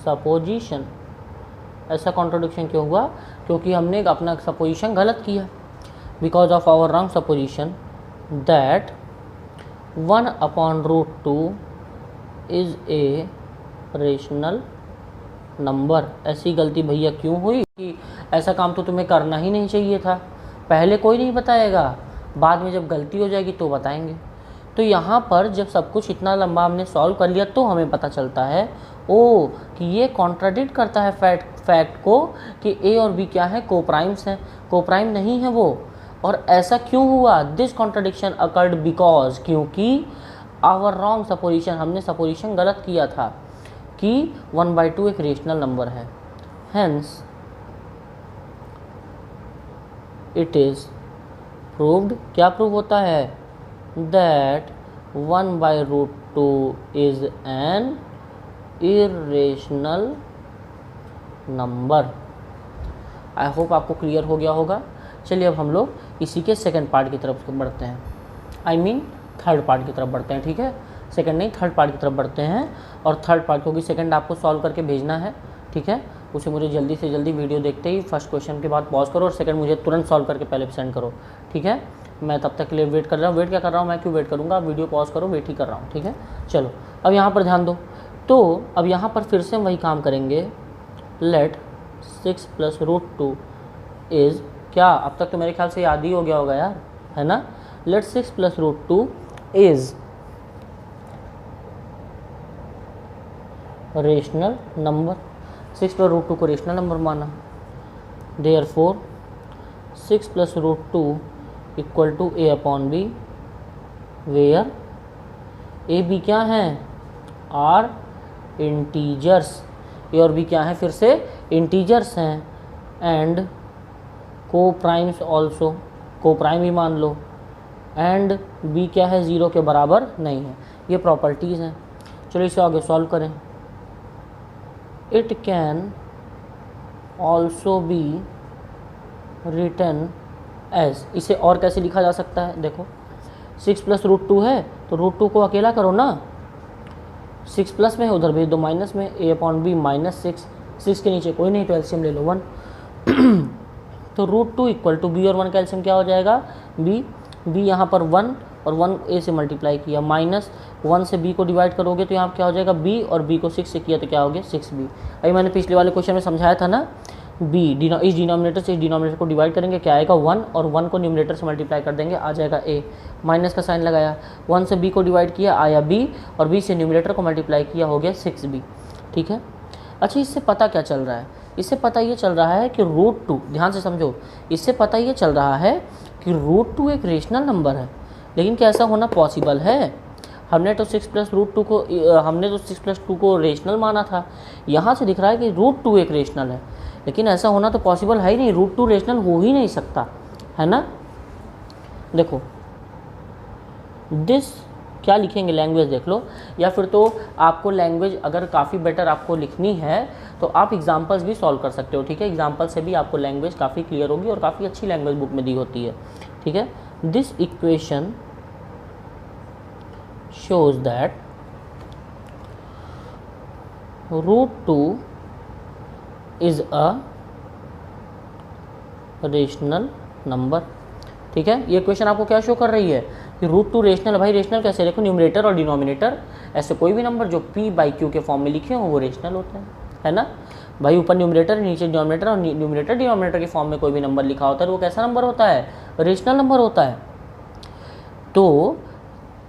supposition। ऐसा कॉन्ट्रोडिक्शन क्यों हुआ, क्योंकि हमने अपना सपोजिशन गलत किया। Because of our wrong supposition that 1/√2 is a rational number. ऐसी गलती भैया क्यों हुई कि ऐसा काम तो तुम्हें करना ही नहीं चाहिए था, पहले कोई नहीं बताएगा, बाद में जब गलती हो जाएगी तो बताएंगे। तो यहाँ पर जब सब कुछ इतना लंबा हमने सॉल्व कर लिया तो हमें पता चलता है ओ कि ये कॉन्ट्राडिक्ट करता है फैक्ट को कि ए और बी क्या है, कोप्राइम्स हैं, कोप्राइम नहीं है वो। और ऐसा क्यों हुआ, दिस कॉन्ट्राडिक्शन अकर्ड बिकॉज, क्योंकि आवर रॉन्ग सपोजिशन, हमने सपोजिशन गलत किया था कि 1/2 एक रेशनल नंबर है। हेंस इट इज़ प्रूव्ड, क्या प्रूव होता है, that 1/√2 is an irrational number. I hope आपको क्लियर हो गया होगा। चलिए अब हम लोग इसी के सेकंड पार्ट की तरफ बढ़ते हैं, आई मीन थर्ड पार्ट की तरफ बढ़ते हैं, ठीक है, सेकंड नहीं थर्ड पार्ट की तरफ बढ़ते हैं। और थर्ड पार्ट क्योंकि सेकंड आपको सॉल्व करके भेजना है, ठीक है, उसे मुझे जल्दी से जल्दी वीडियो देखते ही फर्स्ट क्वेश्चन के बाद पॉज करो और सेकंड मुझे तुरंत सॉल्व करके पहले सेंड करो, ठीक है। मैं तब तक के लिए वेट कर रहा हूँ, वेट क्या कर रहा हूँ मैं, क्यों वेट करूँगा, वीडियो पॉज करो, वेट ही कर रहा हूँ, ठीक है। चलो अब यहाँ पर ध्यान दो, तो अब यहाँ पर फिर से हम वही काम करेंगे, लेट 6 + √2 इज़ क्या, अब तक तो मेरे ख्याल से याद ही हो गया होगा यार, है ना। लेट 6 + √2 इज़ रेशनल नंबर, 6 + √2 को रेशनल नंबर माना, therefore 6 + √2 = a/b, where a b क्या हैं, आर इंटीजर्स, ए और बी क्या हैं, फिर से इंटीजर्स हैं, एंड को प्राइम्स ऑल्सो, को प्राइम ही मान लो, एंड बी क्या है, 0 के बराबर नहीं है। ये प्रॉपर्टीज़ हैं। चलो इसे आगे सॉल्व करें। It can also be written as, इसे और कैसे लिखा जा सकता है, देखो 6 + √2 है तो √2 को अकेला करो ना, 6 प्लस में है उधर भेज दो माइनस में, a/b -6, 6 के नीचे कोई नहीं तो एलसीएम ले लो 1 तो √2 = b और 1 का एलसीएम क्या हो जाएगा, b यहाँ पर 1 और 1 a से मल्टीप्लाई किया, -1 से b को डिवाइड करोगे तो यहाँ क्या हो जाएगा b, और b को 6 से किया तो क्या हो गया 6b। अभी मैंने पिछले वाले क्वेश्चन में समझाया था ना, इस डिनोमिनेटर से इस डिनोमिनेटर को डिवाइड करेंगे, क्या आएगा 1, और 1 को न्यूमरेटर से मल्टीप्लाई कर देंगे, आ जाएगा a, माइनस का साइन लगाया, 1 से b को डिवाइड किया आया b, और b से न्यूमरेटर को मल्टीप्लाई किया हो गया 6b। ठीक है। अच्छा, इससे पता क्या चल रहा है, इससे पता ये चल रहा है कि √2, ध्यान से समझो, इससे पता ये चल रहा है कि √2 एक रेशनल नंबर है। लेकिन क्या ऐसा होना पॉसिबल है, हमने तो 6 + √2 को हमने तो 6 + 2 को रेशनल माना था, यहाँ से दिख रहा है कि √2 एक रेशनल है, लेकिन ऐसा होना तो पॉसिबल है ही नहीं, √2 रेशनल हो ही नहीं सकता, है ना। देखो दिस क्या लिखेंगे, लैंग्वेज देख लो, या फिर तो आपको लैंग्वेज अगर काफ़ी बेटर आपको लिखनी है तो आप एग्जांपल्स भी सॉल्व कर सकते हो। ठीक है, एग्जांपल से भी आपको लैंग्वेज काफ़ी क्लियर होगी और काफ़ी अच्छी लैंग्वेज बुक में दी होती है। ठीक है, this equation shows that √2 is a rational number. ठीक है, ये क्वेश्चन आपको क्या शो कर रही है कि √2 रेशनल है। भाई रेशनल कैसे, देखो न्यूमरेटर और डिनोमिनेटर, ऐसे कोई भी नंबर जो p/q के फॉर्म में लिखे हो वो रेशनल होता है ना। भाई ऊपर न्यूमरेटर नीचे डिनोमिनेटर, और न्यूमरेटर डिनोमिनेटर के फॉर्म में कोई भी नंबर लिखा होता है तो वो कैसा नंबर होता है, रेशनल नंबर होता है। तो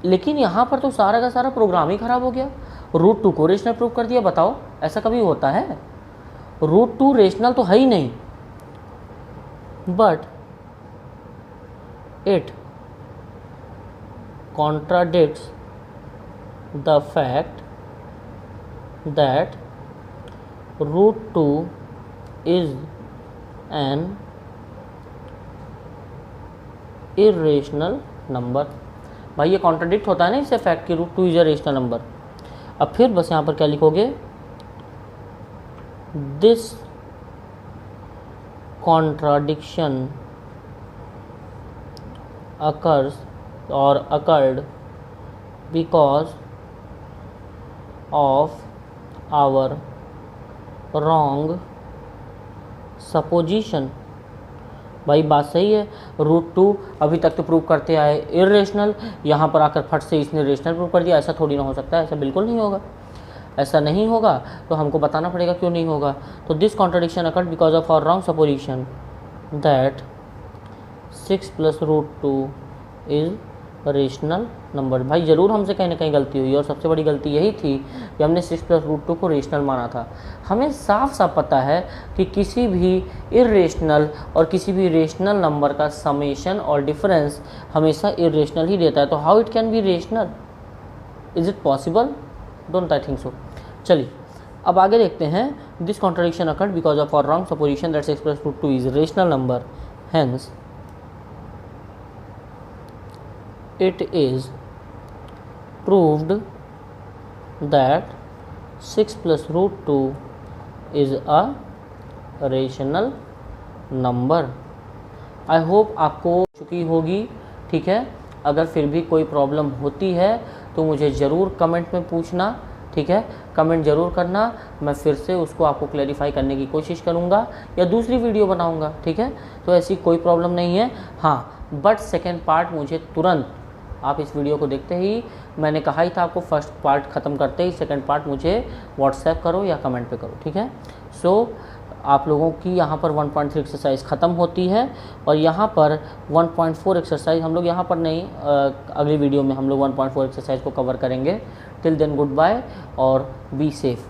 लेकिन यहाँ पर तो सारा का सारा प्रोग्राम ही खराब हो गया, √2 को रेशनल प्रूव कर दिया। बताओ ऐसा कभी होता है, √2 रेशनल तो है ही नहीं, but it contradicts the fact that √2 is an irrational number। भाई ये कॉन्ट्राडिक्ट होता है ना इससे फैक्ट कि √2 इज अ रेशनल नंबर। अब फिर बस यहाँ पर क्या लिखोगे, this contradiction occurs or occurred because of our wrong supposition। भाई बात सही है, √2 अभी तक तो प्रूव करते आए इरेशनल, यहाँ पर आकर फट से इसने रेशनल प्रूव कर दिया। ऐसा थोड़ी ना हो सकता है, ऐसा बिल्कुल नहीं होगा। ऐसा नहीं होगा तो हमको बताना पड़ेगा क्यों नहीं होगा। तो this contradiction occurred because of our wrong supposition that 6 + √2 is rational number. भाई ज़रूर हमसे कहीं ना कहीं गलती हुई, और सबसे बड़ी गलती यही थी कि हमने 6 + √2 को रेशनल माना था। हमें साफ साफ पता है कि किसी भी इरेशनल और किसी भी रेशनल नंबर का समेशन और डिफरेंस हमेशा इरेशनल ही देता है। तो how it can be rational, is it possible, don't I think so. चलिए अब आगे देखते हैं। This contradiction occurred because of our wrong supposition that 6 + √2 is rational number, hence it is proved that 6 + √2 is a rational number। I hope आपको चुकी होगी। ठीक है, अगर फिर भी कोई प्रॉब्लम होती है तो मुझे ज़रूर कमेंट में पूछना। ठीक है, कमेंट ज़रूर करना, मैं फिर से उसको आपको क्लैरिफाई करने की कोशिश करूँगा या दूसरी वीडियो बनाऊँगा। ठीक है, तो ऐसी कोई प्रॉब्लम नहीं है। हाँ, बट सेकेंड पार्ट मुझे तुरंत आप इस वीडियो को देखते ही, मैंने कहा ही था आपको फर्स्ट पार्ट ख़त्म करते ही सेकंड पार्ट मुझे व्हाट्सएप करो या कमेंट पे करो, ठीक है। सो आप लोगों की यहाँ पर 1.3 एक्सरसाइज ख़त्म होती है और यहाँ पर 1.4 एक्सरसाइज हम लोग यहाँ पर नहीं, अगली वीडियो में हम लोग 1.4 एक्सरसाइज को कवर करेंगे। टिल देन गुड बाय और बी सेफ।